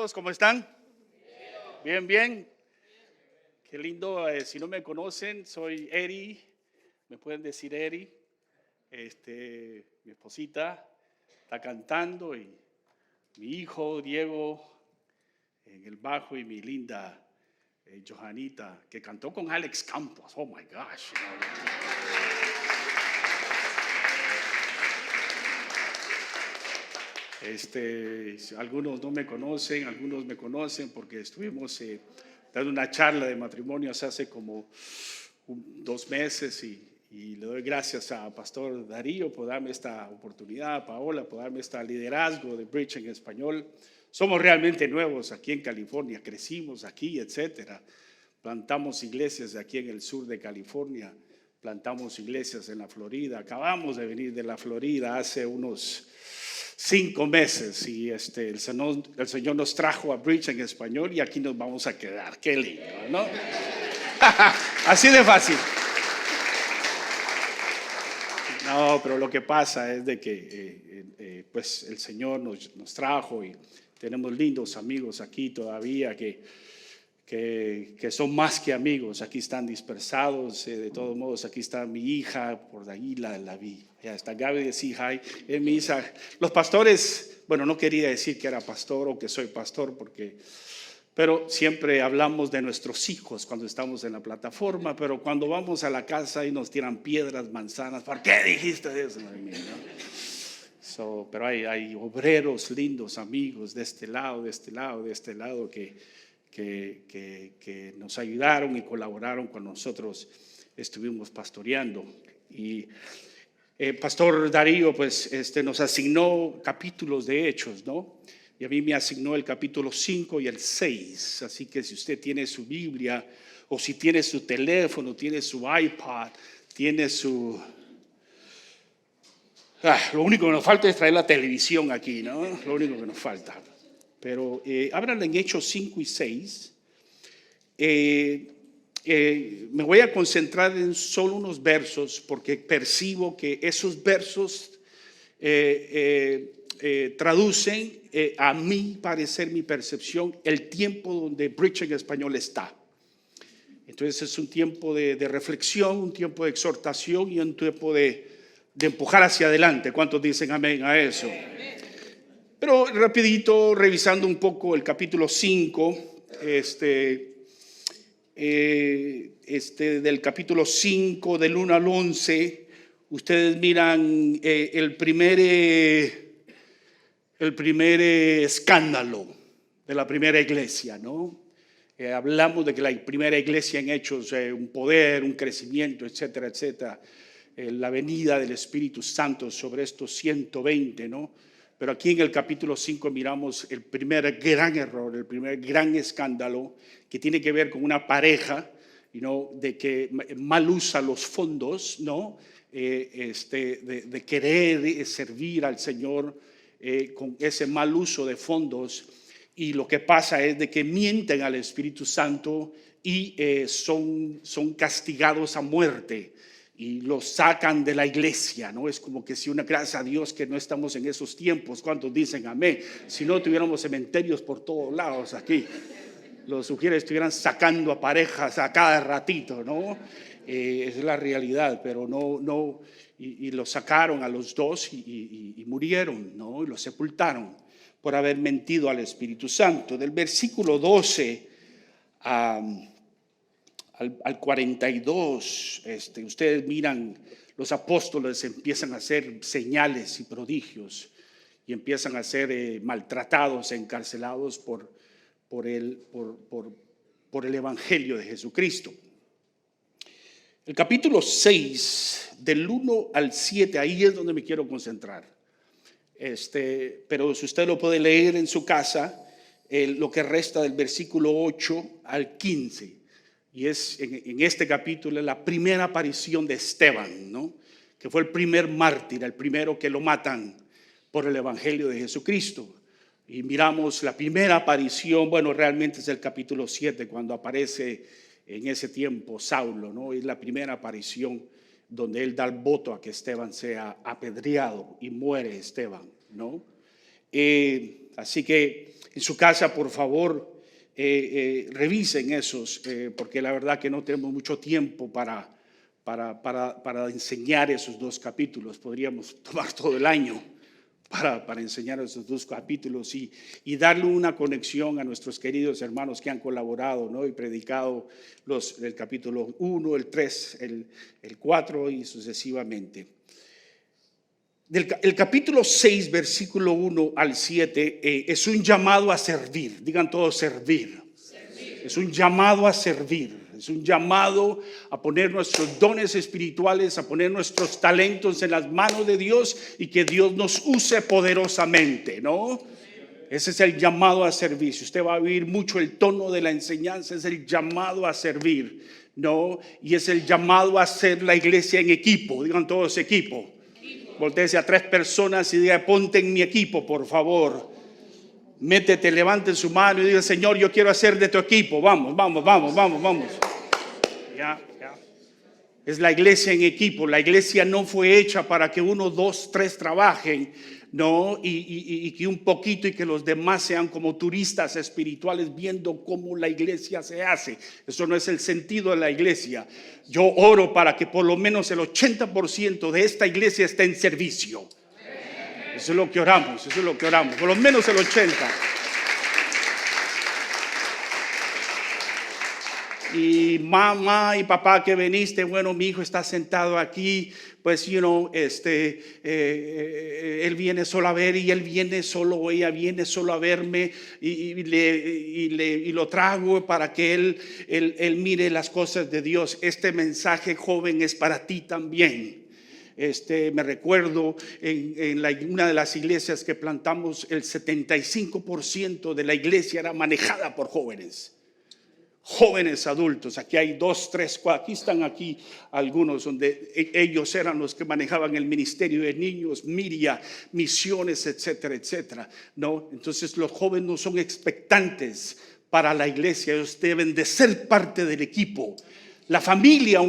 todos, ¿cómo están? Bien, bien. Qué lindo. Si no me conocen, soy Eri. Me pueden decir Eri. Mi esposita está cantando y mi hijo Diego en el bajo y mi linda Johanita que cantó con Alex Campos. Oh my gosh. Algunos no me conocen, algunos me conocen porque estuvimos dando una charla de matrimonios hace como 2 meses y le doy gracias a Pastor Darío por darme esta oportunidad, a Paola por darme este liderazgo de Bridge en español. Somos realmente nuevos aquí en California, crecimos aquí, etcétera. Plantamos iglesias aquí en el sur de California, plantamos iglesias en la Florida. Acabamos de venir de la Florida hace unos 5 meses y el Señor nos trajo a Bridge en español y aquí nos vamos a quedar. Qué lindo, ¿no? Así de fácil. No, pero lo que pasa es de que pues el Señor nos trajo y tenemos lindos amigos aquí todavía que son más que amigos. Aquí están dispersados, de todos modos. Aquí está mi hija, por ahí la vi. Ya está Gaby de Sijai, es mi hija. Los pastores, bueno, no quería decir que era pastor o que soy pastor, pero siempre hablamos de nuestros hijos cuando estamos en la plataforma, pero cuando vamos a la casa y nos tiran piedras, manzanas, ¿por qué dijiste eso? Pero hay obreros lindos, amigos de este lado, que nos ayudaron y colaboraron con nosotros. Estuvimos pastoreando y Pastor Darío pues nos asignó capítulos de Hechos, ¿no? Y a mí me asignó el capítulo 5 y el 6. Así que si usted tiene su Biblia o si tiene su teléfono, tiene su iPad, tiene su... lo único que nos falta es traer la televisión aquí, ¿no? Lo único que nos falta. Pero abran en Hechos 5 y 6. Me voy a concentrar en solo unos versos porque percibo que esos versos traducen, a mi parecer, mi percepción, el tiempo donde Bridge en español está. Entonces es un tiempo de reflexión, un tiempo de exhortación y un tiempo de empujar hacia adelante. ¿Cuántos dicen amén a eso? Pero rapidito, revisando un poco el capítulo 5, del capítulo 5, del 1 al 11, ustedes miran el primer escándalo de la primera iglesia, ¿no? Hablamos de que la primera iglesia en Hechos, un poder, un crecimiento, etcétera, etcétera, la venida del Espíritu Santo sobre estos 120, ¿no? Pero aquí en el capítulo 5 miramos el primer gran error, el primer gran escándalo que tiene que ver con una pareja, de que mal usa los fondos, ¿no? De querer servir al Señor con ese mal uso de fondos. Y lo que pasa es de que mienten al Espíritu Santo y son castigados a muerte. Y los sacan de la iglesia, ¿no? Es como que si gracias a Dios que no estamos en esos tiempos. ¿Cuántos dicen amén? Si no tuviéramos cementerios por todos lados aquí. Los sugieres estuvieran sacando a parejas a cada ratito, ¿no? Es la realidad, pero no. Y los sacaron a los dos y murieron, ¿no? Y los sepultaron por haber mentido al Espíritu Santo. Del versículo 12 al 42, ustedes miran, los apóstoles empiezan a hacer señales y prodigios y empiezan a ser maltratados, encarcelados por el Evangelio de Jesucristo. El capítulo 6, del 1 al 7, ahí es donde me quiero concentrar. Pero si usted lo puede leer en su casa, lo que resta del versículo 8 al 15. Y es en este capítulo la primera aparición de Esteban, ¿no? Que fue el primer mártir, el primero que lo matan por el Evangelio de Jesucristo. Y miramos la primera aparición, bueno, realmente es el capítulo 7, cuando aparece en ese tiempo Saulo, ¿no? Es la primera aparición donde él da el voto a que Esteban sea apedreado y muere Esteban, ¿no? Así que en su casa, por favor, revisen esos, porque la verdad que no tenemos mucho tiempo para enseñar esos 2 capítulos. Podríamos tomar todo el año para enseñar esos 2 capítulos y darle una conexión a nuestros queridos hermanos que han colaborado, ¿no? Y predicado el capítulo 1, el 3, el 4 y sucesivamente. El capítulo 6, versículo 1 al 7, es un llamado a servir. Digan todos servir. Es un llamado a servir. Es un llamado a poner nuestros dones espirituales, a poner nuestros talentos en las manos de Dios y que Dios nos use poderosamente, ¿no? Ese es el llamado a servir. Si usted va a oír mucho el tono de la enseñanza, es el llamado a servir, ¿no? Y es el llamado a hacer la iglesia en equipo. Digan todos equipo. Voltéese a 3 personas y diga: ponte en mi equipo, por favor. Métete, levante su mano y diga: Señor, yo quiero hacer de tu equipo. Vamos. Ya. Es la iglesia en equipo. La iglesia no fue hecha para que 1, 2, 3 trabajen, no, y que un poquito y que los demás sean como turistas espirituales viendo cómo la iglesia se hace. Eso no es el sentido de la iglesia. Yo oro para que por lo menos el 80% de esta iglesia esté en servicio. Eso es lo que oramos, por lo menos el 80%. Y mamá y papá que veniste, bueno, mi hijo está sentado aquí, pues, él viene solo a ver y él viene solo, o ella viene solo a verme y lo trago para que él mire las cosas de Dios. Este mensaje, joven, es para ti también. Me recuerdo en una de las iglesias que plantamos, el 75% de la iglesia era manejada por jóvenes adultos. Aquí hay 2, 3, 4, aquí están algunos donde ellos eran los que manejaban el ministerio de niños, Miria, misiones, etcétera, etcétera, ¿no? Entonces los jóvenes no son expectantes para la iglesia, ellos deben de ser parte del equipo. La familia,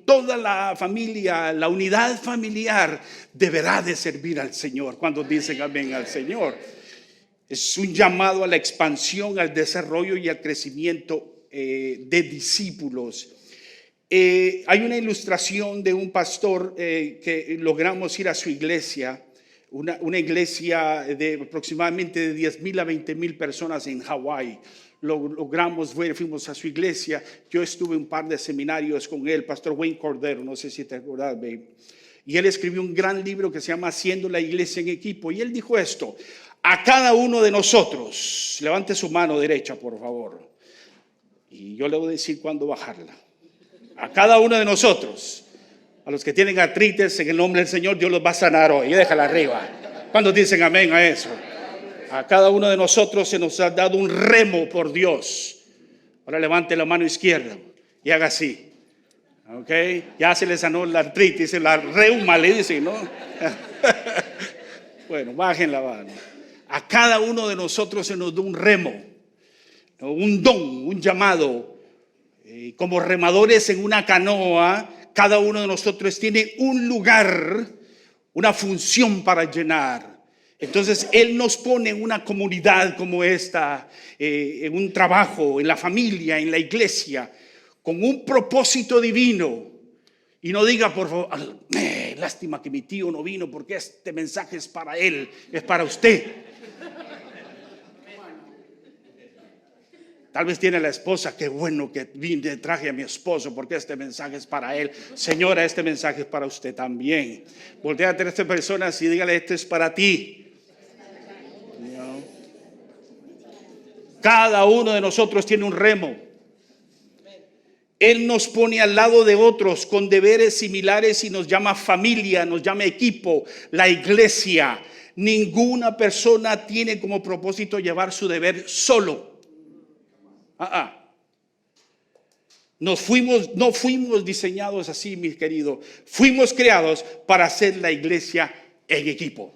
toda la familia, la unidad familiar deberá de servir al Señor. Cuando dicen amén al Señor, es un llamado a la expansión, al desarrollo y al crecimiento de discípulos. Hay una ilustración de un pastor que logramos ir a su iglesia, una iglesia de aproximadamente de 10,000 a 20,000 personas en Hawái. Logramos fuimos a su iglesia. Yo estuve un par de seminarios con él, pastor Wayne Cordero, no sé si te acuerdas, babe. Y él escribió un gran libro que se llama Haciendo la Iglesia en Equipo. Y él dijo esto: a cada uno de nosotros, levante su mano derecha, por favor. Y yo le voy a decir cuándo bajarla. A cada uno de nosotros, a los que tienen artritis, en el nombre del Señor, Dios los va a sanar hoy. Y déjala arriba. ¿Cuántos dicen amén a eso? A cada uno de nosotros se nos ha dado un remo por Dios. Ahora levante la mano izquierda y haga así. ¿Ok? Ya se le sanó la artritis, la reuma, le dicen, ¿no? Bueno, bajen la mano. A cada uno de nosotros se nos da un remo, un don, un llamado. Como remadores en una canoa, cada uno de nosotros tiene un lugar, una función para llenar. Entonces Él nos pone en una comunidad como esta, en un trabajo, en la familia, en la iglesia, con un propósito divino. Y no diga, por favor, lástima que mi tío no vino porque este mensaje es para él, es para usted. Tal vez tiene la esposa: qué bueno que vine, traje a mi esposo porque este mensaje es para él. Señora, este mensaje es para usted también. Voltea a 3 personas y dígale: este es para ti. Cada uno de nosotros tiene un remo. Él nos pone al lado de otros con deberes similares y nos llama familia, nos llama equipo, la iglesia. Ninguna persona tiene como propósito llevar su deber solo. No fuimos diseñados así, mis queridos. Fuimos creados para hacer la iglesia en equipo.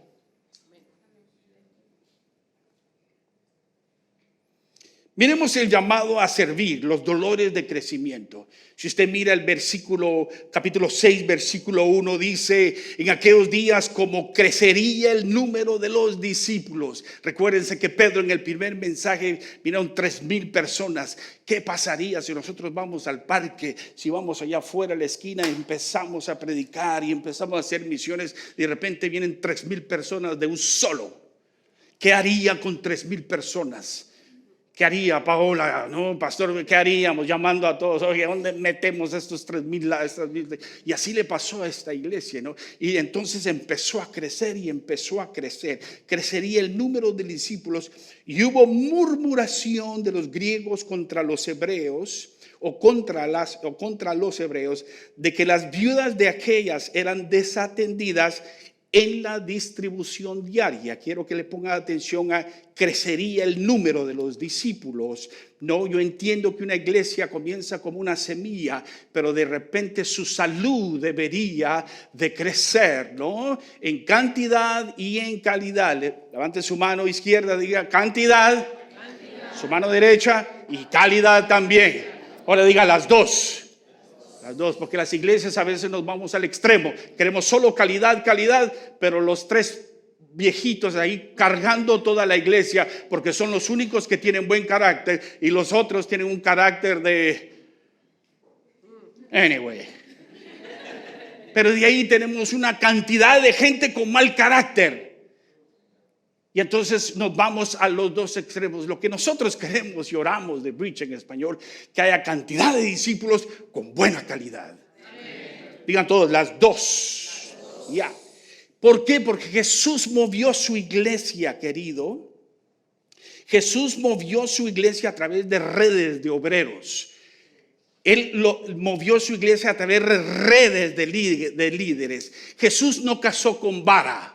Miremos el llamado a servir, los dolores de crecimiento. Si usted mira el versículo, capítulo 6, versículo 1, dice: en aquellos días como crecería el número de los discípulos. Recuérdense que Pedro en el primer mensaje miraron 3,000 personas. ¿Qué pasaría si nosotros vamos al parque, si vamos allá afuera a la esquina y empezamos a predicar y empezamos a hacer misiones? De repente vienen 3,000 personas de un solo. ¿Qué haría con 3,000 personas? ¿Qué haría Paola? No, pastor, ¿qué haríamos? Llamando a todos, oye, ¿dónde metemos estos 3,000? Y así le pasó a esta iglesia, ¿no? Y entonces empezó a crecer y empezó a crecer. Crecería el número de discípulos y hubo murmuración de los griegos contra los hebreos o contra los hebreos, de que las viudas de aquellas eran desatendidas en la distribución diaria. Quiero que le ponga atención a crecería el número de los discípulos. No, yo entiendo que una iglesia comienza como una semilla, pero de repente su salud debería de crecer, ¿no? En cantidad y en calidad. Levante su mano izquierda, diga cantidad. Su mano derecha y calidad también. Ahora diga las dos. Las dos, porque las iglesias a veces nos vamos al extremo. Queremos solo calidad, pero los 3 viejitos ahí cargando toda la iglesia, porque son los únicos que tienen buen carácter y los otros tienen un carácter de... Anyway. Pero de ahí tenemos una cantidad de gente con mal carácter. Y entonces nos vamos a los dos extremos. Lo que nosotros queremos y oramos de Bridge en español, que haya cantidad de discípulos con buena calidad. Amén. Digan todos, las dos. Ya. ¿Por qué? Porque Jesús movió su iglesia, querido. Jesús movió su iglesia a través de redes de obreros. Él movió su iglesia a través de redes de líderes. Jesús no casó con vara.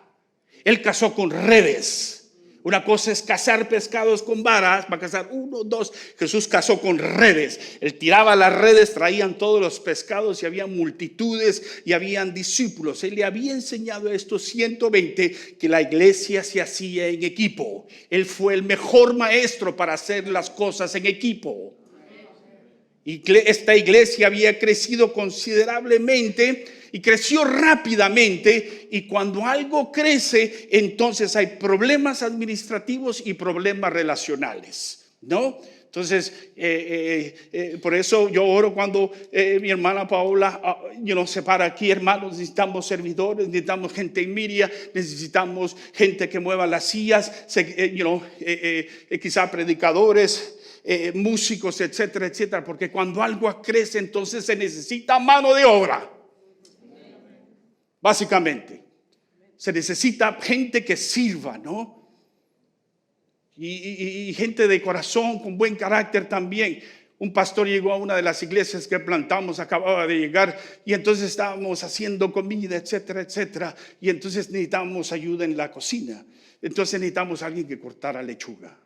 Él casó con redes. Una cosa es cazar pescados con varas, va a cazar 1, 2. Jesús casó con redes. Él tiraba las redes, traían todos los pescados y había multitudes y habían discípulos. Él le había enseñado a estos 120 que la iglesia se hacía en equipo. Él fue el mejor maestro para hacer las cosas en equipo. Y esta iglesia había crecido considerablemente y creció rápidamente, y cuando algo crece, entonces hay problemas administrativos y problemas relacionales, ¿no? Entonces, por eso yo oro cuando mi hermana Paola se para aquí: hermanos, necesitamos servidores, necesitamos gente en media, necesitamos gente que mueva las sillas, quizá predicadores, músicos, etcétera, etcétera, porque cuando algo crece, entonces se necesita mano de obra. Básicamente, se necesita gente que sirva, ¿no? Y gente de corazón, con buen carácter también. Un pastor llegó a una de las iglesias que plantamos, acababa de llegar, y entonces estábamos haciendo comida, etcétera, etcétera, y entonces necesitábamos ayuda en la cocina. Entonces necesitamos a alguien que cortara lechuga,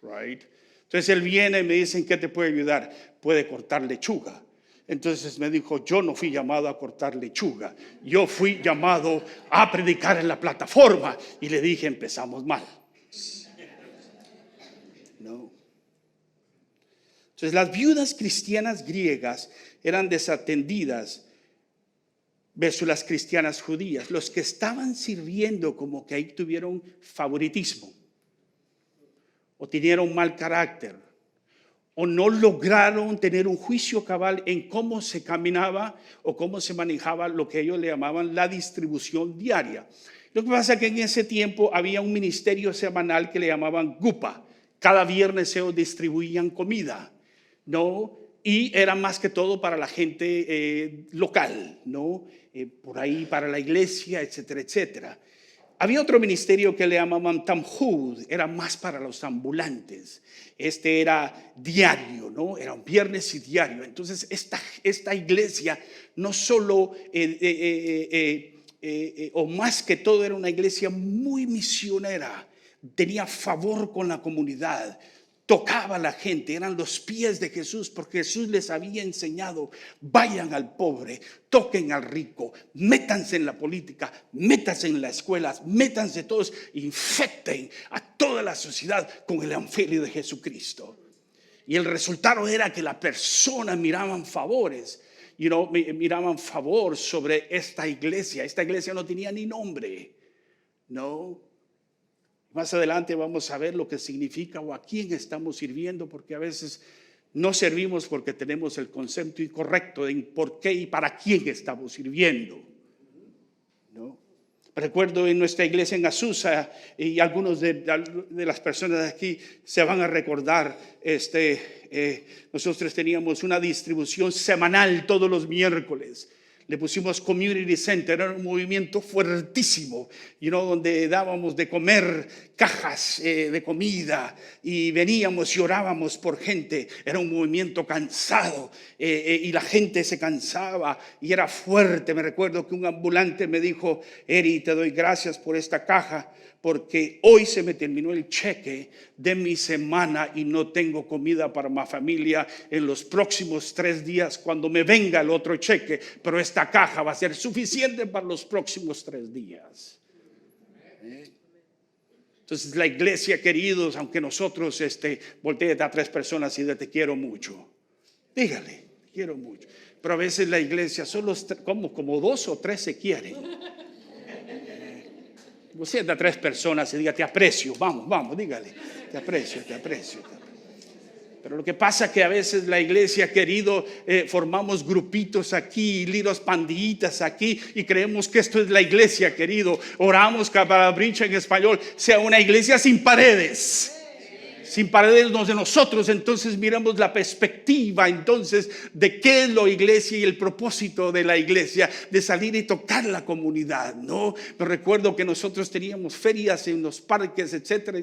right? Entonces él viene y me dice: ¿en qué te puede ayudar? Puede cortar lechuga. Entonces me dijo: yo no fui llamado a cortar lechuga, yo fui llamado a predicar en la plataforma. Y le dije: empezamos mal. No. Entonces las viudas cristianas griegas eran desatendidas versus las cristianas judías. Los que estaban sirviendo como que ahí tuvieron favoritismo, o tenieron mal carácter, o no lograron tener un juicio cabal en cómo se caminaba o cómo se manejaba lo que ellos le llamaban la distribución diaria. Lo que pasa es que en ese tiempo había un ministerio semanal que le llamaban Gupa. Cada viernes ellos distribuían comida, ¿no? Y era más que todo para la gente local, ¿no? Por ahí para la iglesia, etcétera, etcétera. Había otro ministerio que le llamaban Tamhud, era más para los ambulantes. Este era diario, ¿no? Era un viernes y diario. Entonces esta iglesia no solo, o más que todo, era una iglesia muy misionera. Tenía favor con la comunidad. Tocaba a la gente, eran los pies de Jesús, porque Jesús les había enseñado: vayan al pobre, toquen al rico, métanse en la política, métanse en las escuelas, métanse todos, infecten a toda la sociedad con el evangelio de Jesucristo. Y el resultado era que las personas miraban favores, miraban favor sobre esta iglesia. Esta iglesia no tenía ni nombre, ¿no? Más adelante vamos a ver lo que significa o a quién estamos sirviendo, porque a veces no servimos porque tenemos el concepto incorrecto de por qué y para quién estamos sirviendo, ¿no? Recuerdo en nuestra iglesia en Azusa, y algunos de las personas de aquí se van a recordar, nosotros teníamos una distribución semanal todos los miércoles. Le pusimos Community Center, era un movimiento fuertísimo, donde dábamos de comer cajas de comida y veníamos y orábamos por gente. Era un movimiento cansado y la gente se cansaba y era fuerte. Me recuerdo que un ambulante me dijo: Eri, te doy gracias por esta caja, porque hoy se me terminó el cheque de mi semana y no tengo comida para mi familia en los próximos 3 días cuando me venga el otro cheque, pero esta caja va a ser suficiente para los próximos 3 días. Entonces la iglesia, queridos, aunque nosotros volteé a 3 personas y de te quiero mucho, dígale, te quiero mucho, pero a veces la iglesia solo como 2 o 3 se quieren. Sienta a 3 personas y diga: te aprecio, vamos, dígale, te aprecio. Pero lo que pasa es que a veces la iglesia, querido, formamos grupitos aquí, liros pandillitas aquí, y creemos que esto es la iglesia, querido. Oramos para Bridge en español sea una iglesia sin paredes. Sin paredes de nosotros, entonces miramos la perspectiva entonces de qué es la iglesia y el propósito de la iglesia, de salir y tocar la comunidad, ¿no? Me recuerdo que nosotros teníamos ferias en los parques, etcétera,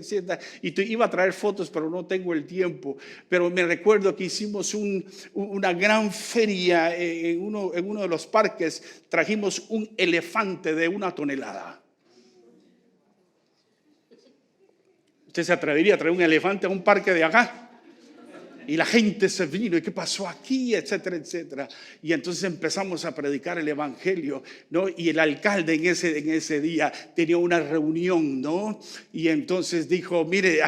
y iba a traer fotos, pero no tengo el tiempo. Pero me recuerdo que hicimos una gran feria en uno de los parques. Trajimos un elefante de 1 tonelada. ¿Usted se atrevería a traer un elefante a un parque de acá? Y la gente se vino: ¿y qué pasó aquí? Etcétera, etcétera. Y entonces empezamos a predicar el evangelio, ¿no? Y el alcalde en ese día tenía una reunión, ¿no? Y entonces dijo: mire,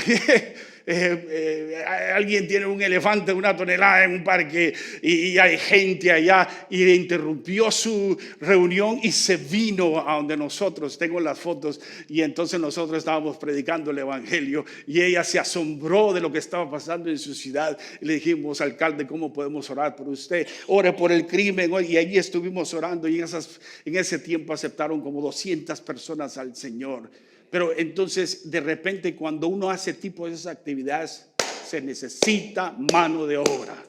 alguien tiene un elefante de 1 tonelada en un parque y hay gente allá, y interrumpió su reunión y se vino a donde nosotros. Tengo las fotos, y entonces nosotros estábamos predicando el evangelio y ella se asombró de lo que estaba pasando en su ciudad. Y le dijimos: alcalde, ¿cómo podemos orar por usted? Ore por el crimen. Y ahí estuvimos orando, y en ese tiempo aceptaron como 200 personas al Señor. Pero entonces, de repente, cuando uno hace tipo de esas actividades, se necesita mano de obra.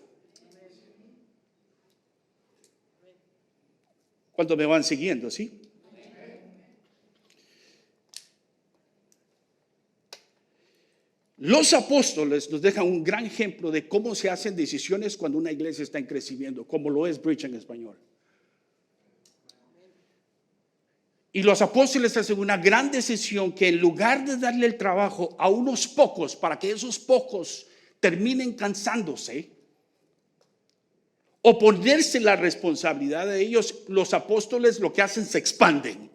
¿Cuántos me van siguiendo? ¿Sí? Los apóstoles nos dejan un gran ejemplo de cómo se hacen decisiones cuando una iglesia está en crecimiento, como lo es Bridge en español. Y los apóstoles hacen una gran decisión, que en lugar de darle el trabajo a unos pocos para que esos pocos terminen cansándose o ponerse la responsabilidad de ellos, los apóstoles lo que hacen: se expanden,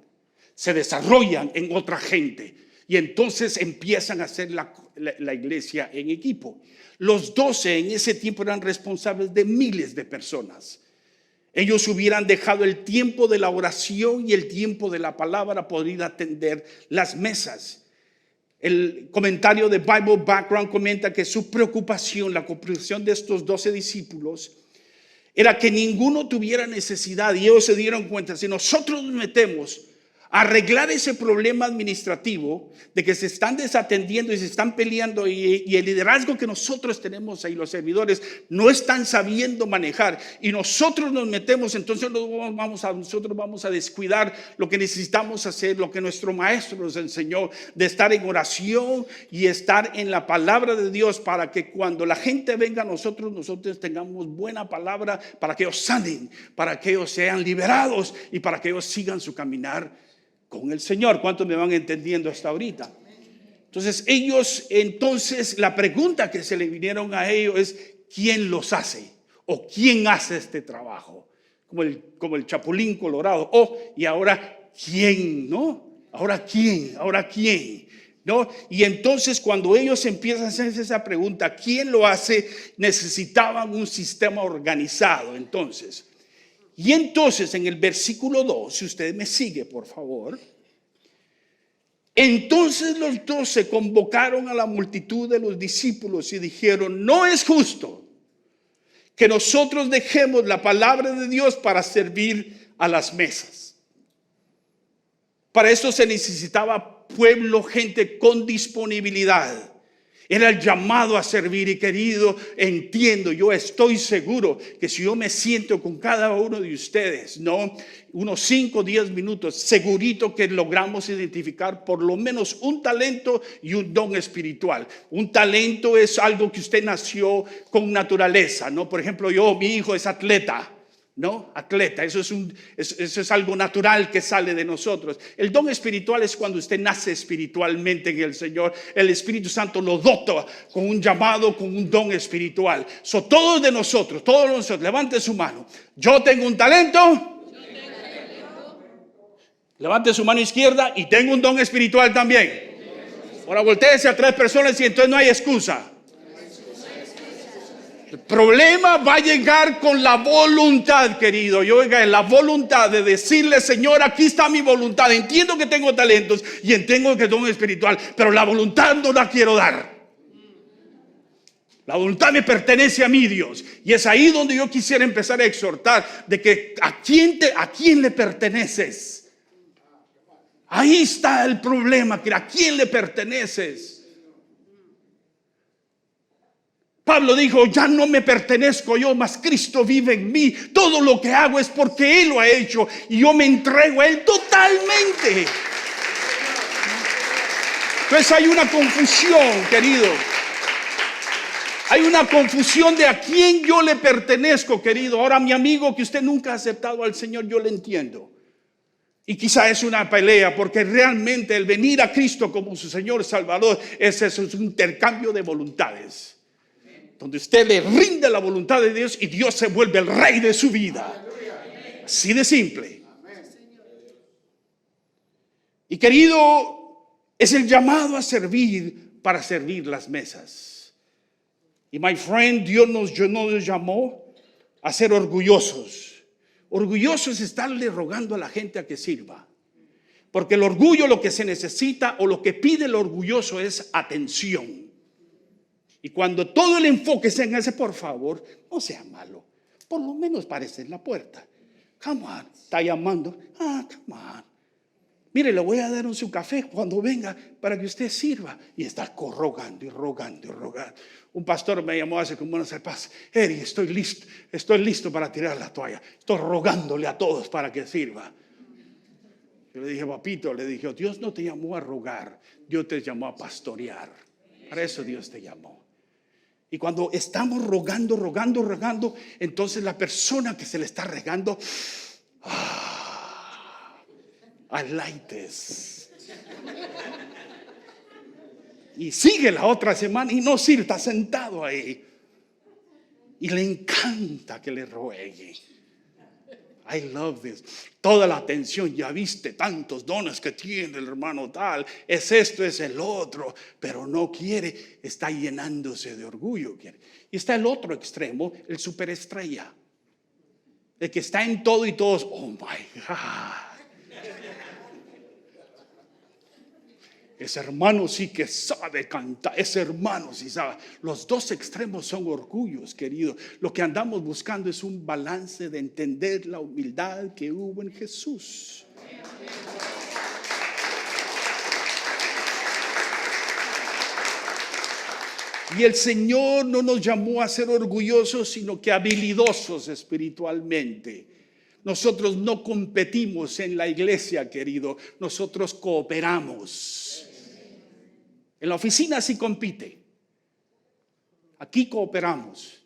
se desarrollan en otra gente, y entonces empiezan a hacer la iglesia en equipo. Los 12 en ese tiempo eran responsables de miles de personas. Ellos hubieran dejado el tiempo de la oración y el tiempo de la palabra por ir a atender las mesas. El comentario de Bible Background comenta que su preocupación, la preocupación de estos 12 discípulos, era que ninguno tuviera necesidad. Y ellos se dieron cuenta: si nosotros nos metemos a arreglar ese problema administrativo de que se están desatendiendo y se están peleando, y el liderazgo que nosotros tenemos ahí, los servidores, no están sabiendo manejar, y nosotros nos metemos, entonces nosotros vamos a descuidar lo que necesitamos hacer, lo que nuestro maestro nos enseñó, de estar en oración y estar en la palabra de Dios, para que cuando la gente venga a nosotros tengamos buena palabra, para que ellos sanen, para que ellos sean liberados y para que ellos sigan su caminar con el Señor. ¿Cuántos me van entendiendo hasta ahorita? Entonces la pregunta que se le vinieron a ellos es: ¿quién los hace? ¿O quién hace este trabajo? Como el Chapulín Colorado. ¿Y ahora quién? ¿No? ¿Ahora quién? ¿no? Y entonces cuando ellos empiezan a hacerse esa pregunta, ¿quién lo hace? Necesitaban un sistema organizado. Entonces en el versículo 2, si usted me sigue, por favor. Entonces los 12 convocaron a la multitud de los discípulos y dijeron: no es justo que nosotros dejemos la palabra de Dios para servir a las mesas. Para eso se necesitaba pueblo, gente con disponibilidad. Era el llamado a servir. Y querido, entiendo, yo estoy seguro que si yo me siento con cada uno de ustedes, ¿no?, unos 5 o 10 minutos, segurito que logramos identificar por lo menos un talento y un don espiritual. Un talento es algo que usted nació con naturaleza, ¿no? Por ejemplo, mi hijo es atleta, ¿no? Atleta, eso es algo natural que sale de nosotros. El don espiritual es cuando usted nace espiritualmente en el Señor. El Espíritu Santo lo dota con un llamado, con un don espiritual. Todos nosotros, levante su mano. Yo tengo un talento. Levante su mano izquierda. Y tengo un don espiritual también. Ahora voltéese a 3 personas y entonces no hay excusa. El problema va a llegar con la voluntad, querido. Y oiga, la voluntad de decirle: Señor, aquí está mi voluntad. Entiendo que tengo talentos y entiendo que tengo espiritual, pero la voluntad no la quiero dar. La voluntad me pertenece a mí, Dios. Y es ahí donde yo quisiera empezar a exhortar de que a quién le perteneces. Ahí está el problema, que a quién le perteneces. Pablo dijo: ya no me pertenezco yo, mas Cristo vive en mí. Todo lo que hago es porque Él lo ha hecho y yo me entrego a Él totalmente. Entonces hay una confusión, querido. Hay una confusión de a quién yo le pertenezco, querido. Ahora, mi amigo, que usted nunca ha aceptado al Señor, yo le entiendo. Y quizá es una pelea, porque realmente el venir a Cristo como su Señor Salvador es un intercambio de voluntades, donde usted le rinde la voluntad de Dios y Dios se vuelve el rey de su vida. Así de simple. Y querido, es el llamado a servir para servir las mesas. Y my friend, Dios no nos llamó a ser orgullosos. Orgulloso es estarle rogando a la gente a que sirva. Porque el orgullo, lo que se necesita o lo que pide el orgulloso es atención. Y cuando todo el enfoque es en ese: por favor, no sea malo, por lo menos parece en la puerta. Come on, está llamando. Come on. Mire, le voy a dar su café cuando venga para que usted sirva. Y está rogando y rogando y rogando. Un pastor me llamó hace como unos días: Eri, estoy listo para tirar la toalla. Estoy rogándole a todos para que sirva. Yo le dije: papito, Dios no te llamó a rogar, Dios te llamó a pastorear. Para eso Dios te llamó. Y cuando estamos rogando, entonces la persona que se le está regando, I like this. Y sigue la otra semana y no sirve, está sentado ahí. Y le encanta que le ruegue. I love this. Toda la atención, ya viste tantos dones que tiene el hermano tal, es esto, es el otro, pero no quiere, está llenándose de orgullo. Y está el otro extremo, el superestrella, el que está en todo y todos: oh my God. Ese hermano sí que sabe cantar, ese hermano sí sabe. Los dos extremos son orgullos, querido. Lo que andamos buscando es un balance de entender la humildad que hubo en Jesús. Y el Señor no nos llamó a ser orgullosos, sino que habilidosos espiritualmente. Nosotros no competimos en la iglesia, querido. Nosotros cooperamos. En la oficina sí compite. Aquí cooperamos.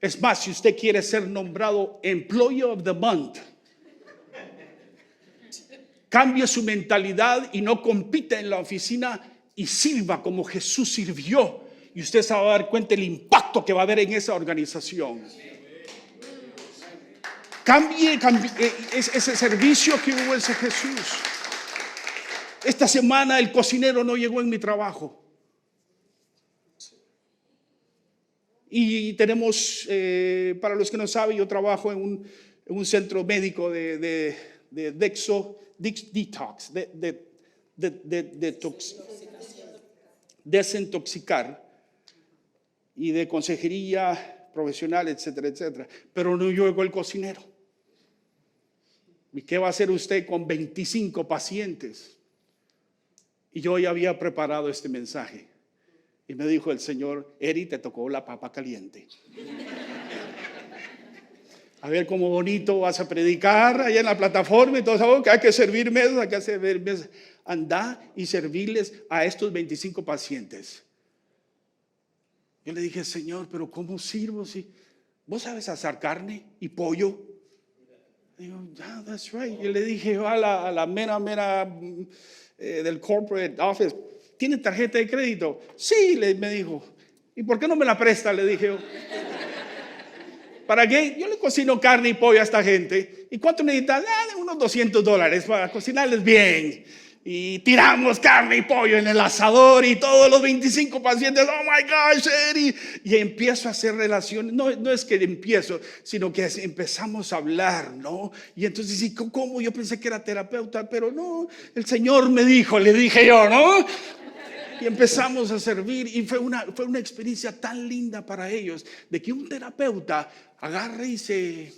Es más, si usted quiere ser nombrado Employee of the Month, cambie su mentalidad y no compita en la oficina y sirva como Jesús sirvió. Y usted se va a dar cuenta del impacto que va a haber en esa organización. Cambie ese servicio que hubo en Jesús. Esta semana el cocinero no llegó en mi trabajo. Y tenemos, para los que no saben, yo trabajo en un centro médico de desintoxicar y de consejería profesional, etcétera, etcétera. Pero no llegó el cocinero. ¿Y qué va a hacer usted con 25 pacientes? Y yo ya había preparado este mensaje. Y me dijo el Señor: Eri, te tocó la papa caliente. A ver cómo bonito vas a predicar allá en la plataforma y todo eso, que hay que servir mesas, hay que servir mesas. Anda y servirles a estos 25 pacientes. Yo le dije: Señor, pero ¿cómo sirvo si vos sabes asar carne y pollo? Digo, yeah, that's right. Y le dije a la mera del corporate office: ¿tiene tarjeta de crédito? Sí, me dijo. ¿Y por qué no me la presta? Le dije yo. ¿Para qué? Yo le cocino carne y pollo a esta gente. ¿Y cuánto necesitan? Unos $200 para cocinarles bien. Y tiramos carne y pollo en el asador y todos los 25 pacientes, oh my gosh, Eddie. Y empiezo a hacer relaciones. No es que empiezo, sino que empezamos a hablar, ¿no? Y entonces, ¿y cómo? Yo pensé que era terapeuta, pero no, el Señor me dijo, le dije yo, ¿no? Y empezamos a servir y fue una experiencia tan linda para ellos, de que un terapeuta agarre y se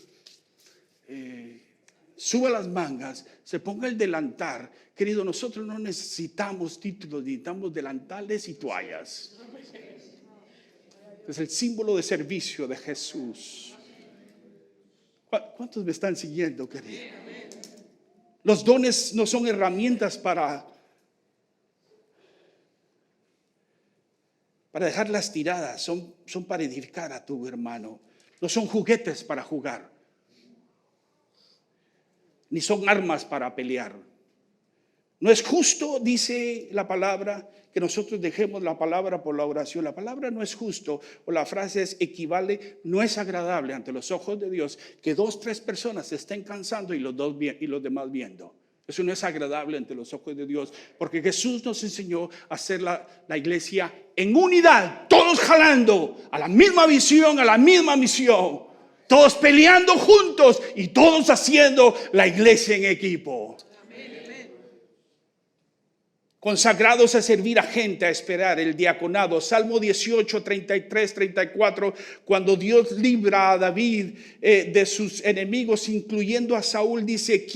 suba las mangas, se ponga el delantal. Querido, nosotros no necesitamos títulos, necesitamos delantales y toallas. Es el símbolo de servicio de Jesús. ¿Cuántos me están siguiendo, querido? Los dones no son herramientas para dejarlas tiradas, son para edificar a tu hermano. No son juguetes para jugar, ni son armas para pelear. No es justo, dice la palabra, que nosotros dejemos la palabra por la oración. La palabra no es justo, o la frase es equivale, no es agradable ante los ojos de Dios que 2, 3 personas se estén cansando y los demás viendo. Eso no es agradable ante los ojos de Dios, porque Jesús nos enseñó a hacer la iglesia en unidad, todos jalando a la misma visión, a la misma misión, todos peleando juntos y todos haciendo la iglesia en equipo. Consagrados a servir a gente, a esperar el diaconado. Salmo 18, 33, 34, cuando Dios libra a David de sus enemigos, incluyendo a Saúl, dice: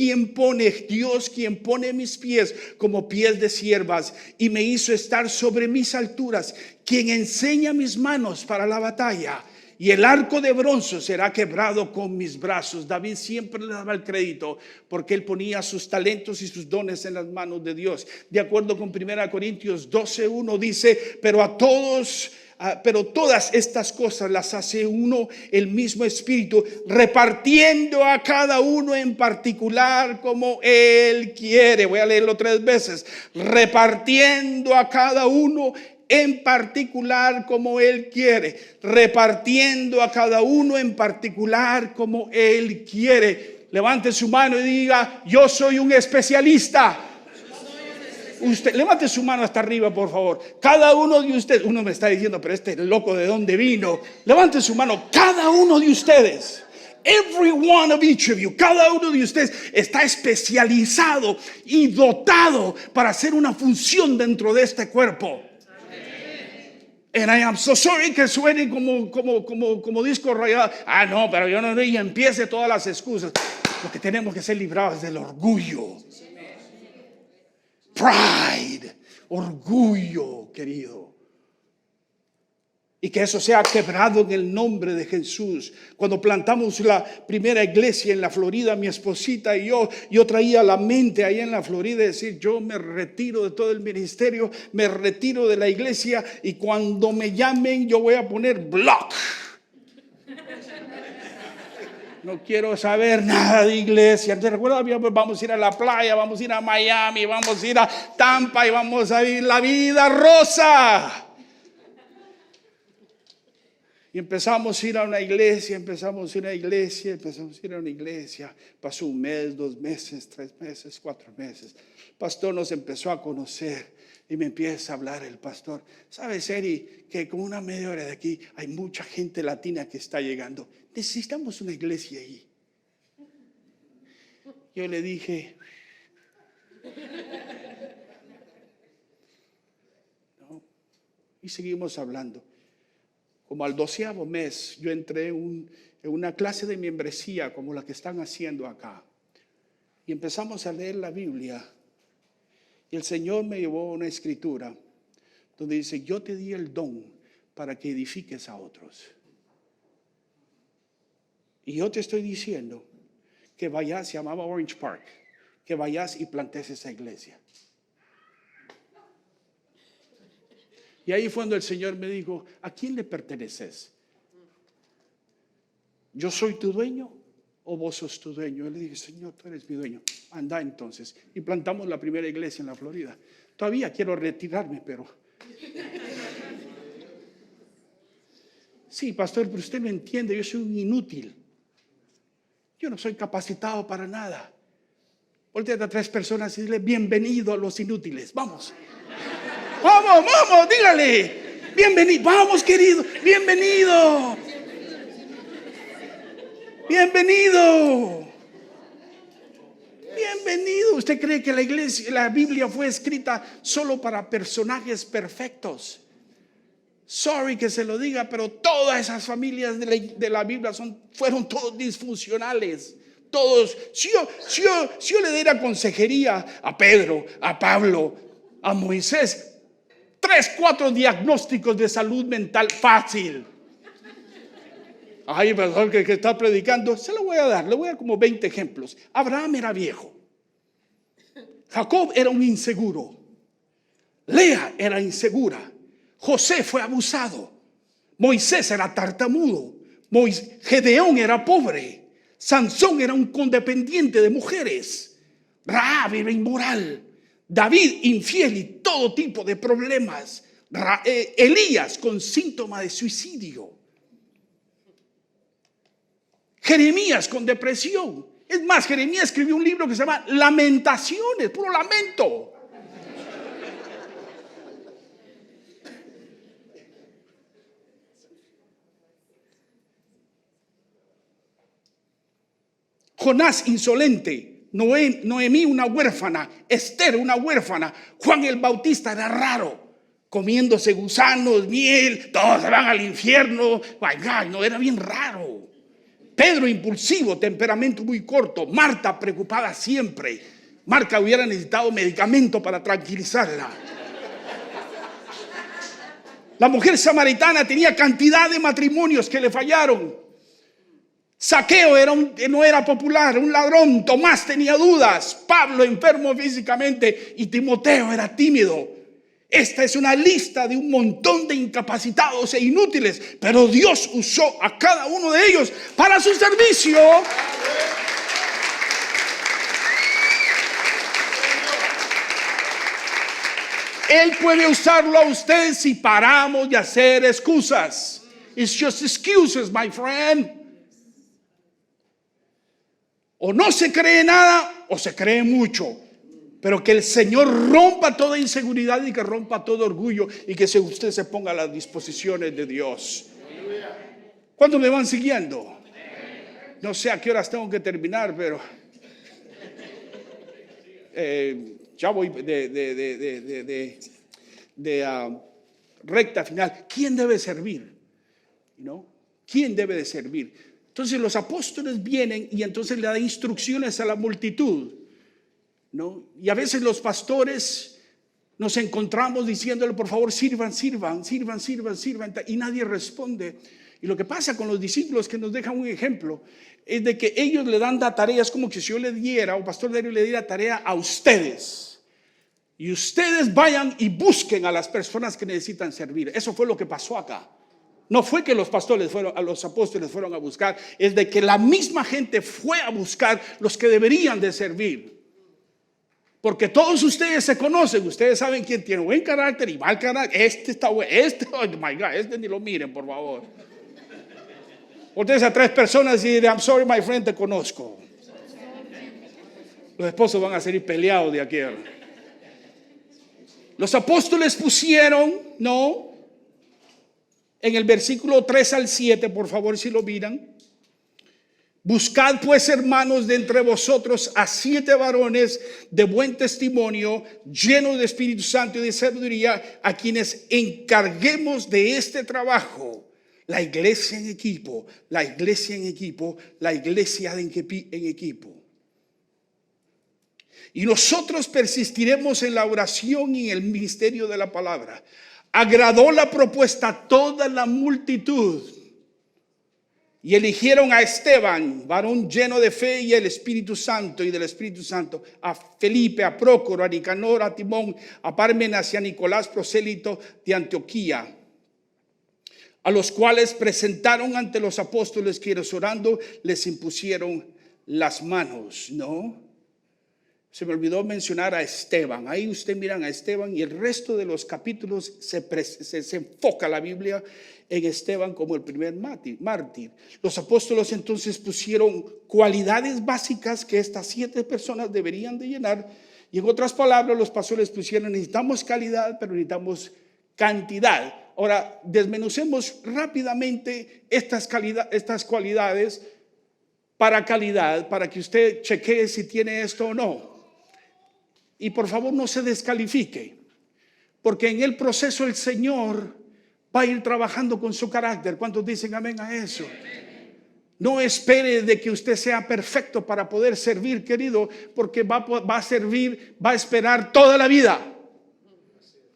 Dios quien pone mis pies como pies de siervas y me hizo estar sobre mis alturas, quien enseña mis manos para la batalla. Y el arco de bronce será quebrado con mis brazos. David siempre le daba el crédito porque él ponía sus talentos y sus dones en las manos de Dios. De acuerdo con 1 Corintios 12:1 dice: pero todas estas cosas las hace uno, el mismo Espíritu, repartiendo a cada uno en particular como Él quiere. Voy a leerlo 3 veces. Repartiendo a cada uno en particular como Él quiere, repartiendo a cada uno en particular como Él quiere. Levante su mano y diga: yo soy un especialista. Usted, levante su mano hasta arriba, por favor. Cada uno de ustedes, uno me está diciendo, pero este loco, ¿de dónde vino? Levante su mano, cada uno de ustedes. Every one of each of you, cada uno de ustedes está especializado y dotado para hacer una función dentro de este cuerpo. And I am so sorry que suene como disco rayado. No, pero yo no, y empiece todas las excusas. Porque tenemos que ser librados del orgullo. Pride, orgullo, querido. Y que eso sea quebrado en el nombre de Jesús. Cuando plantamos la primera iglesia en la Florida, mi esposita y yo traía la mente ahí en la Florida, decir: yo me retiro de todo el ministerio, me retiro de la iglesia, y cuando me llamen yo voy a poner block. No quiero saber nada de iglesia. ¿Te recuerdas? Vamos a ir a la playa, vamos a ir a Miami, vamos a ir a Tampa y vamos a vivir la vida rosa. Y Y empezamos a ir a una iglesia, Pasó 1 mes, 2 meses, 3 meses, 4 meses. El pastor nos empezó a conocer y me empieza a hablar el pastor. ¿Sabes, Eri, que con una media hora de aquí hay mucha gente latina que está llegando? Necesitamos una iglesia ahí. Yo le dije, no. Y seguimos hablando. Como al 12º mes, yo entré en una clase de membresía como la que están haciendo acá. Y empezamos a leer la Biblia. Y el Señor me llevó a una escritura donde dice, yo te di el don para que edifiques a otros. Y yo te estoy diciendo que vayas, se llamaba Orange Park, que vayas y plantes esa iglesia. Y ahí fue cuando el Señor me dijo, ¿a quién le perteneces? ¿Yo soy tu dueño o vos sos tu dueño? Yo le dije, Señor, tú eres mi dueño. Anda entonces. Y plantamos la primera iglesia en la Florida. Todavía quiero retirarme, pero... Sí, pastor, pero usted me entiende, yo soy un inútil. Yo no soy capacitado para nada. Volteate a 3 personas y dile, bienvenido a los inútiles. Vamos. Vamos, dígale. Bienvenido. Vamos, querido. Bienvenido. ¿Usted cree que la Biblia fue escrita solo para personajes perfectos? Sorry que se lo diga, pero todas esas familias de la Biblia fueron todos disfuncionales. Todos. Si yo le diera consejería a Pedro, a Pablo, a Moisés, 3, 4 diagnósticos de salud mental fácil. Ay, pastor, que está predicando, se lo voy a dar. Le voy a dar como 20 ejemplos. Abraham era viejo. Jacob era un inseguro. Lea era insegura. José fue abusado. Moisés era tartamudo. Gedeón era pobre. Sansón era un condependiente de mujeres. Rahab era inmoral. David infiel y todo tipo de problemas. Elías con síntoma de suicidio. Jeremías con depresión. Es más, Jeremías escribió un libro que se llama Lamentaciones, puro lamento. Jonás insolente, Noemí una huérfana, Esther una huérfana, Juan el Bautista era raro, comiéndose gusanos, miel, todos se van al infierno. No, era bien raro. Pedro impulsivo, temperamento muy corto. Marta preocupada siempre. Marta hubiera necesitado medicamento para tranquilizarla. La mujer samaritana tenía cantidad de matrimonios que le fallaron. Zaqueo no era popular, un ladrón. Tomás tenía dudas. Pablo enfermo físicamente y Timoteo era tímido. Esta es una lista de un montón de incapacitados e inútiles, pero Dios usó a cada uno de ellos para su servicio. Él puede usarlo a usted si paramos de hacer excusas. It's just excuses, my friend. O no se cree nada o se cree mucho. Pero que el Señor rompa toda inseguridad y que rompa todo orgullo y que usted se ponga a las disposiciones de Dios. ¿Cuántos me van siguiendo? No sé a qué horas tengo que terminar, pero ya voy de recta final. ¿Quién debe servir? ¿No? ¿Quién debe de servir? Entonces los apóstoles vienen y entonces le dan instrucciones a la multitud. ¿No? Y a veces los pastores nos encontramos diciéndole, por favor, sirvan, y nadie responde. Y lo que pasa con los discípulos, que nos dejan un ejemplo, es de que ellos le dan tareas como que si yo le diera, o pastor Darío le diera tarea a ustedes, y ustedes vayan y busquen a las personas que necesitan servir. Eso fue lo que pasó acá. No fue que los apóstoles fueron a buscar, es de que la misma gente fue a buscar los que deberían de servir. Porque todos ustedes se conocen, ustedes saben quién tiene buen carácter y mal carácter. Este está bueno, oh my God, ni lo miren, por favor. Ustedes a 3 personas y dirán, I'm sorry, my friend, te conozco. Los esposos van a salir peleados de aquí. Los apóstoles pusieron, ¿no? En el versículo 3 al 7, por favor, si lo miran. Buscad pues, hermanos, de entre vosotros a 7 varones de buen testimonio, llenos de Espíritu Santo y de sabiduría, a quienes encarguemos de este trabajo. La iglesia en equipo, la iglesia en equipo, la iglesia en equipo. Y nosotros persistiremos en la oración y en el ministerio de la palabra. Agradó la propuesta a toda la multitud. Y eligieron a Esteban, varón lleno de fe y el Espíritu Santo y del Espíritu Santo, a Felipe, a Prócoro, a Nicanor, a Timón, a Parmenas y a Nicolás, prosélito de Antioquía, a los cuales presentaron ante los apóstoles, quienes orando les impusieron las manos. ¿No? Se me olvidó mencionar a Esteban. Ahí usted miran a Esteban y el resto de los capítulos se enfoca la Biblia en Esteban como el primer mártir. Los apóstoles entonces pusieron cualidades básicas que estas 7 personas deberían de llenar. Y en otras palabras, los pastores pusieron, necesitamos calidad, pero necesitamos cantidad. Ahora, desmenucemos rápidamente estas cualidades para calidad, para que usted chequee si tiene esto o no. Y por favor no se descalifique, porque en el proceso el Señor va a ir trabajando con su carácter. ¿Cuántos dicen amén a eso? No espere de que usted sea perfecto para poder servir, querido, porque va a servir, va a esperar toda la vida.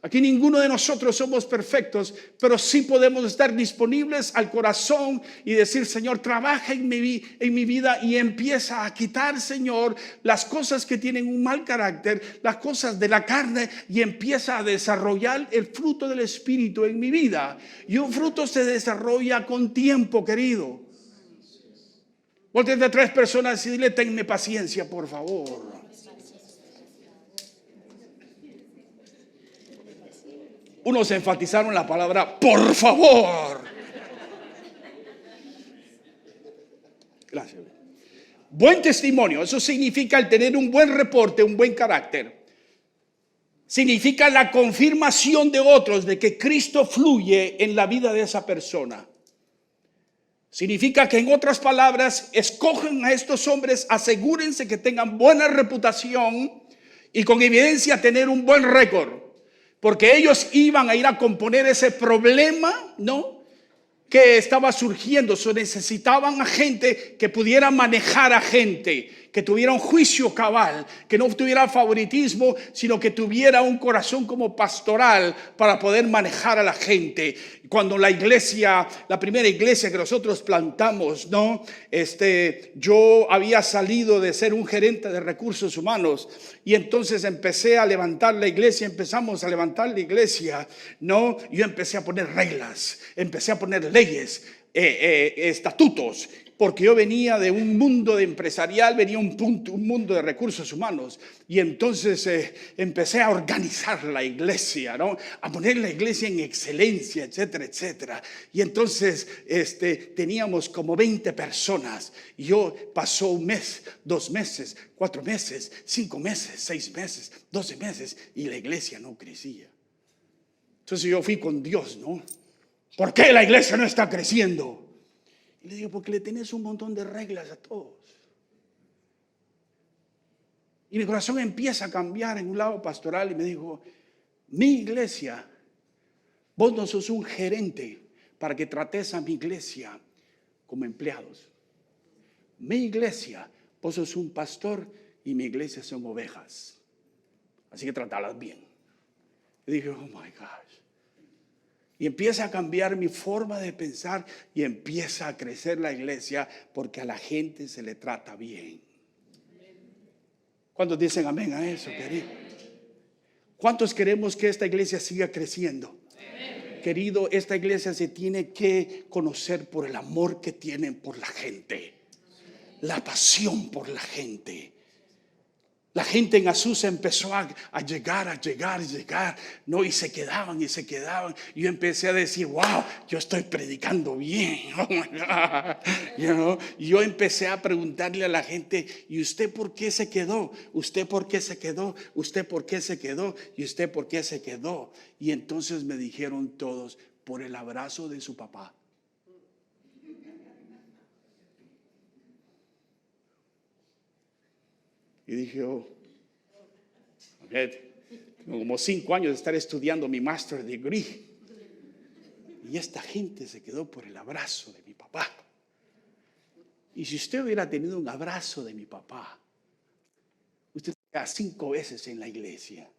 Aquí ninguno de nosotros somos perfectos, pero sí podemos estar disponibles al corazón y decir, Señor, trabaja en mi vida y empieza a quitar, Señor, las cosas que tienen un mal carácter, las cosas de la carne, y empieza a desarrollar el fruto del Espíritu en mi vida. Y un fruto se desarrolla con tiempo, querido. Voltea a 3 personas y dile, tenme paciencia, por favor. Unos enfatizaron la palabra por favor. Gracias. Buen testimonio, eso significa el tener un buen reporte, un buen carácter. Significa la confirmación de otros de que Cristo fluye en la vida de esa persona. Significa que, en otras palabras, escogen a estos hombres, asegúrense que tengan buena reputación y con evidencia tener un buen récord. Porque ellos iban a ir a componer ese problema, ¿no?, que estaba surgiendo. Necesitaban a gente que pudiera manejar a gente, que tuviera un juicio cabal, que no tuviera favoritismo, sino que tuviera un corazón como pastoral para poder manejar a la gente. Cuando la primera iglesia que nosotros plantamos, ¿no?, yo había salido de ser un gerente de recursos humanos y entonces empecé a levantar la iglesia, empezamos a levantar la iglesia, ¿no? Yo empecé a poner reglas, empecé a poner leyes, estatutos, porque yo venía de un mundo empresarial, venía un mundo de recursos humanos, y entonces empecé a organizar la iglesia, ¿no?, a poner la iglesia en excelencia, etcétera, etcétera. Y entonces teníamos como 20 personas, y yo pasó 1 mes, 2 meses, 4 meses, 5 meses, 6 meses, 12 meses, y la iglesia no crecía. Entonces yo fui con Dios, ¿no? ¿Por qué la iglesia no está creciendo? Y le digo, porque le tenés un montón de reglas a todos. Y mi corazón empieza a cambiar en un lado pastoral y me dijo, mi iglesia, vos no sos un gerente para que trates a mi iglesia como empleados. Mi iglesia, vos sos un pastor y mi iglesia son ovejas. Así que tratalas bien. Y dije, oh my gosh. Y empieza a cambiar mi forma de pensar y empieza a crecer la iglesia porque a la gente se le trata bien. ¿Cuántos dicen amén a eso, querido? ¿Cuántos queremos que esta iglesia siga creciendo? Querido, esta iglesia se tiene que conocer por el amor que tienen por la gente, la pasión por la gente. La gente en Azusa empezó a llegar, ¿no? Y se quedaban. Y yo empecé a decir, wow, yo estoy predicando bien. Oh my God. Y yo empecé a preguntarle a la gente, ¿y usted por qué se quedó? ¿Usted por qué se quedó? ¿Usted por qué se quedó? ¿Y usted por qué se quedó? Y entonces me dijeron todos, por el abrazo de su papá. Y dije, oh, tengo como 5 años de estar estudiando mi master degree. Y esta gente se quedó por el abrazo de mi papá. Y si usted hubiera tenido un abrazo de mi papá, usted estaría 5 veces en la iglesia.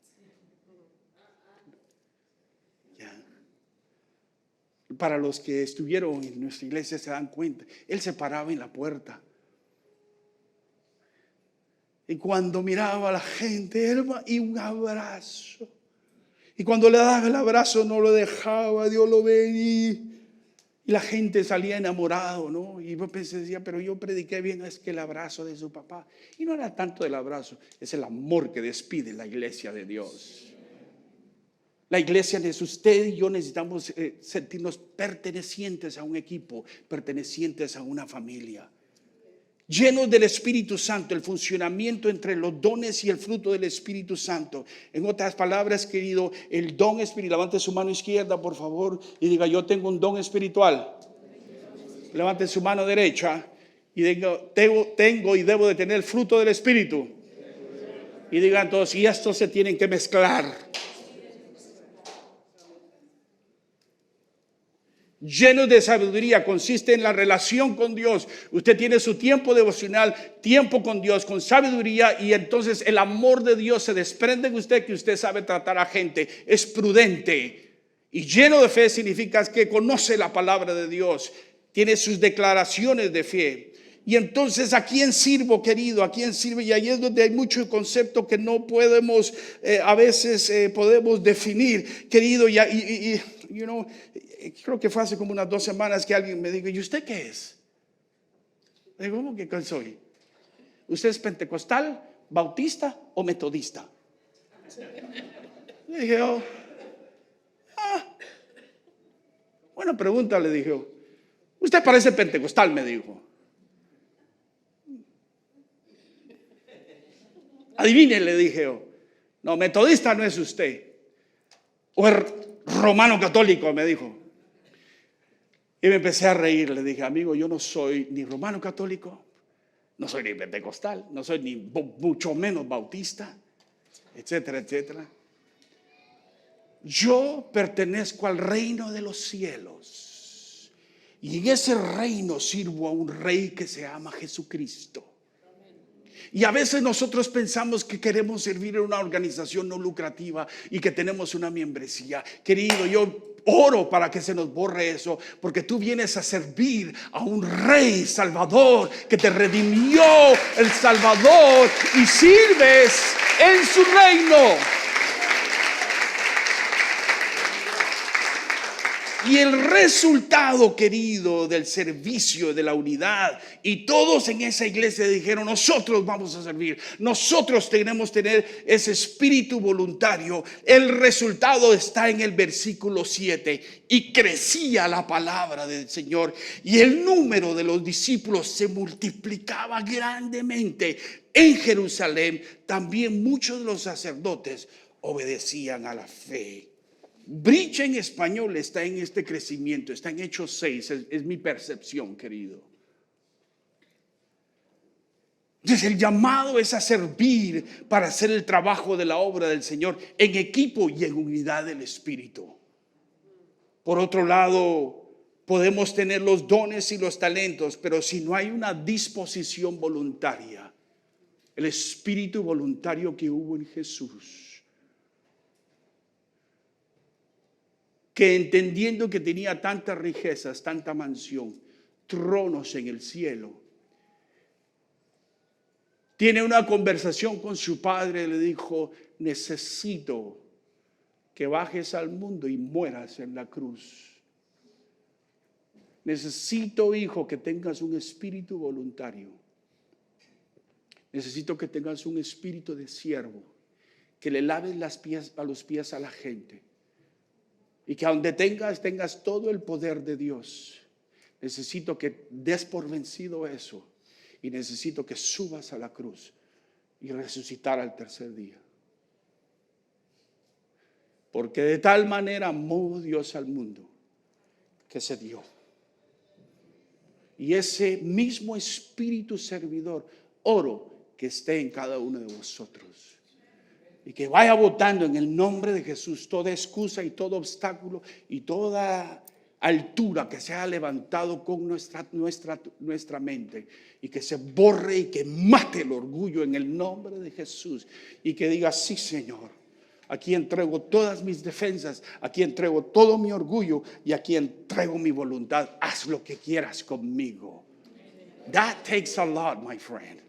¿Ya? Para los que estuvieron en nuestra iglesia se dan cuenta, él se paraba en la puerta. Y cuando miraba a la gente, y un abrazo. Y cuando le daba el abrazo no lo dejaba, Dios lo veía. Y la gente salía enamorado, ¿no? Y yo decía, pero yo prediqué bien, es que el abrazo de su papá. Y no era tanto el abrazo, es el amor que despide la iglesia de Dios. La iglesia es usted y yo, necesitamos sentirnos pertenecientes a un equipo, pertenecientes a una familia. Llenos del Espíritu Santo, el funcionamiento entre los dones y el fruto del Espíritu Santo. En otras palabras, querido, el don espiritual. Levante su mano izquierda, por favor, y diga, yo tengo un don espiritual. Levante su mano derecha y diga, tengo y debo de tener el fruto del Espíritu. Y digan todos, y estos se tienen que mezclar. Llenos de sabiduría, consiste en la relación con Dios. Usted tiene su tiempo devocional, tiempo con Dios, con sabiduría, y entonces el amor de Dios se desprende de usted, que usted sabe tratar a gente, es prudente. Y lleno de fe significa que conoce la palabra de Dios, tiene sus declaraciones de fe. Y entonces, ¿a quién sirvo, querido? ¿A quién sirve? Y ahí es donde hay mucho concepto que no podemos, a veces podemos definir, querido. Creo que fue hace como unas 2 semanas que alguien me dijo, ¿y usted qué es? Le digo, ¿cómo que qué soy? ¿Usted es pentecostal, bautista o metodista? Le dije, buena pregunta, le dije. Usted parece pentecostal, me dijo. Adivine, le dije. No, metodista no es usted. O es romano católico, me dijo. Y me empecé a reír, le dije, amigo, yo no soy ni romano católico, no soy ni pentecostal, no soy ni mucho menos bautista, etcétera, etcétera. Yo pertenezco al reino de los cielos. Y en ese reino sirvo a un rey que se llama Jesucristo. Y a veces nosotros pensamos que queremos servir en una organización no lucrativa y que tenemos una membresía. Querido, yo oro para que se nos borre eso, porque tú vienes a servir a un rey salvador que te redimió, el Salvador, y sirves en su reino. Y el resultado, querido, del servicio, de la unidad, y todos en esa iglesia dijeron, nosotros vamos a servir, nosotros tenemos que tener ese espíritu voluntario. El resultado está en el versículo 7, y crecía la palabra del Señor, y el número de los discípulos se multiplicaba grandemente en Jerusalén. También muchos de los sacerdotes obedecían a la fe. Brecha en español está en este crecimiento, está en Hechos 6, es mi percepción, querido. Entonces el llamado es a servir para hacer el trabajo de la obra del Señor en equipo y en unidad del Espíritu. Por otro lado, podemos tener los dones y los talentos, pero si no hay una disposición voluntaria, el espíritu voluntario que hubo en Jesús, que entendiendo que tenía tantas riquezas, tanta mansión, tronos en el cielo, tiene una conversación con su padre, le dijo, necesito que bajes al mundo y mueras en la cruz. Necesito, hijo, que tengas un espíritu voluntario. Necesito que tengas un espíritu de siervo, que le laves los pies a la gente y que donde tengas todo el poder de Dios. Necesito que des por vencido eso y necesito que subas a la cruz y resucitar al tercer día. Porque de tal manera amó Dios al mundo que se dio. Y ese mismo espíritu servidor, oro que esté en cada uno de vosotros. Y que vaya votando en el nombre de Jesús toda excusa y todo obstáculo y toda altura que se haya levantado con nuestra mente. Y que se borre y que mate el orgullo en el nombre de Jesús. Y que diga, sí, Señor, aquí entrego todas mis defensas, aquí entrego todo mi orgullo y aquí entrego mi voluntad. Haz lo que quieras conmigo. That takes a lot, my friend.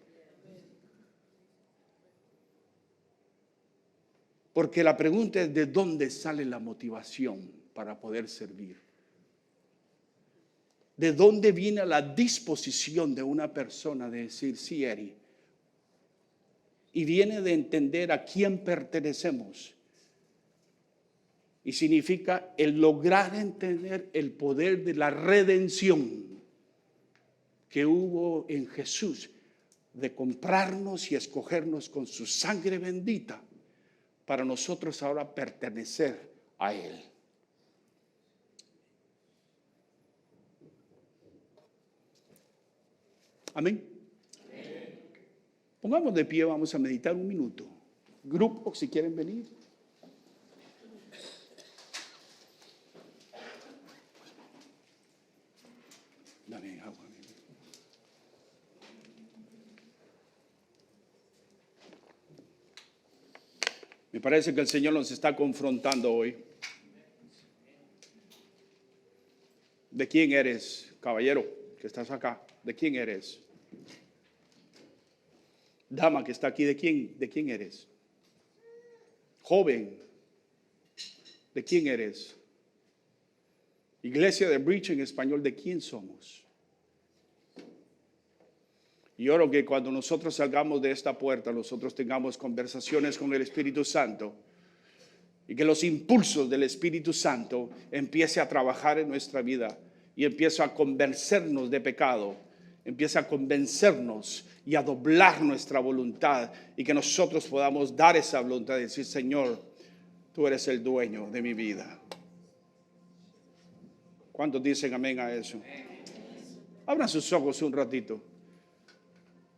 Porque la pregunta es, ¿de dónde sale la motivación para poder servir? ¿De dónde viene la disposición de una persona de decir, sí, Eri? Y viene de entender a quién pertenecemos. Y significa el lograr entender el poder de la redención que hubo en Jesús, de comprarnos y escogernos con su sangre bendita, para nosotros ahora pertenecer a Él. Amén. Pongamos de pie, vamos a meditar un minuto. Grupo, si quieren venir. Dame agua. Me parece que el Señor nos está confrontando hoy. ¿De quién eres, caballero, que estás acá? ¿De quién eres? Dama que está aquí, ¿de quién eres? Joven, ¿de quién eres? Iglesia de Bridge en español, ¿de quién somos? Y oro que cuando nosotros salgamos de esta puerta, nosotros tengamos conversaciones con el Espíritu Santo y que los impulsos del Espíritu Santo empiece a trabajar en nuestra vida y empiece a convencernos de pecado, empiece a convencernos y a doblar nuestra voluntad y que nosotros podamos dar esa voluntad y decir, Señor, tú eres el dueño de mi vida. ¿Cuántos dicen amén a eso? Abran sus ojos un ratito.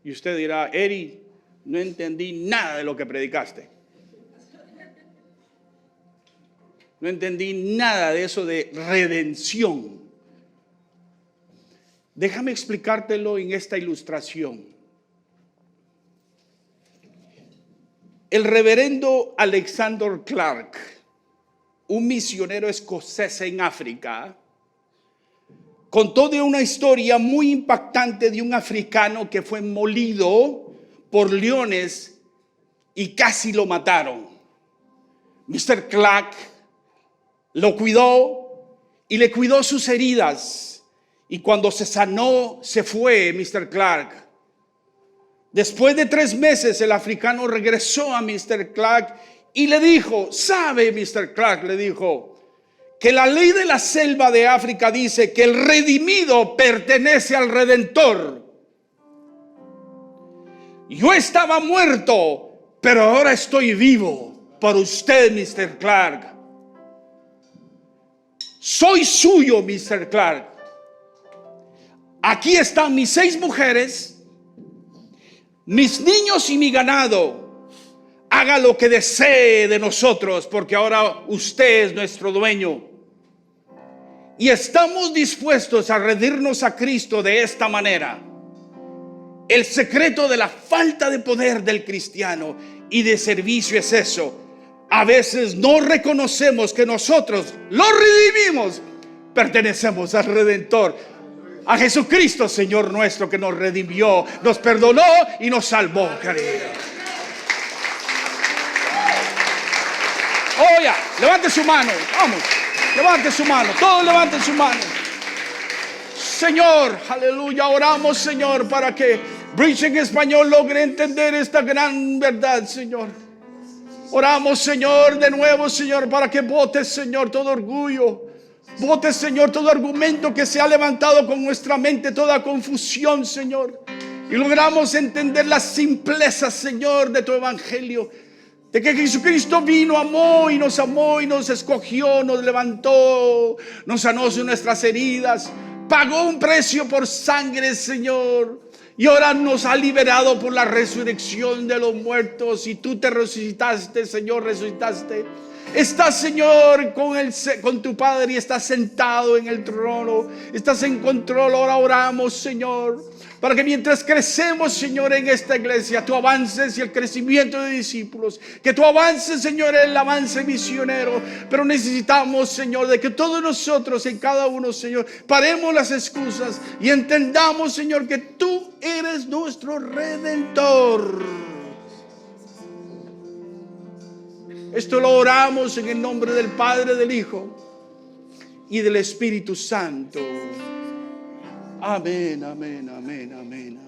Y usted dirá, Eri, no entendí nada de lo que predicaste. No entendí nada de eso de redención. Déjame explicártelo en esta ilustración. El reverendo Alexander Clark, un misionero escocés en África, contó de una historia muy impactante de un africano que fue molido por leones y casi lo mataron. Mr. Clark lo cuidó y le cuidó sus heridas. Y cuando se sanó, se fue Mr. Clark. Después de 3 meses, el africano regresó a Mr. Clark y le dijo, ¿sabe, Mr. Clark? Le dijo, que la ley de la selva de África dice que el redimido pertenece al Redentor. Yo estaba muerto, pero ahora estoy vivo por usted, Mr. Clark. Soy suyo, Mr. Clark. Aquí están mis 6 mujeres, mis niños y mi ganado. Haga lo que desee de nosotros, porque ahora usted es nuestro dueño. Y estamos dispuestos a rendirnos a Cristo de esta manera. El secreto de la falta de poder del cristiano y de servicio es eso. A veces no reconocemos que nosotros, los redimimos, pertenecemos al Redentor. A Jesucristo, Señor nuestro, que nos redimió, nos perdonó y nos salvó, querido. Oye, levante su mano, vamos, levante su mano, todos levanten su mano. Señor, aleluya, oramos, Señor, para que Bridge en español logre entender esta gran verdad, Señor. Oramos, Señor, de nuevo, Señor, para que botes, Señor, todo orgullo. Botes, Señor, todo argumento que se ha levantado con nuestra mente, toda confusión, Señor. Y logramos entender la simpleza, Señor, de tu evangelio. De que Jesucristo vino, amó y nos escogió, nos levantó, nos sanó de nuestras heridas. Pagó un precio por sangre, Señor. Y ahora nos ha liberado por la resurrección de los muertos. Y tú te resucitaste, Señor, resucitaste. Estás, Señor, con tu Padre y estás sentado en el trono. Estás en control. Ahora oramos, Señor, para que mientras crecemos, Señor, en esta iglesia, tú avances y el crecimiento de discípulos. Que tú avances, Señor, el avance misionero. Pero necesitamos, Señor, de que todos nosotros, en cada uno, Señor, paremos las excusas y entendamos, Señor, que tú eres nuestro Redentor. Esto lo oramos en el nombre del Padre, del Hijo y del Espíritu Santo. Amén, amén, amén, amén.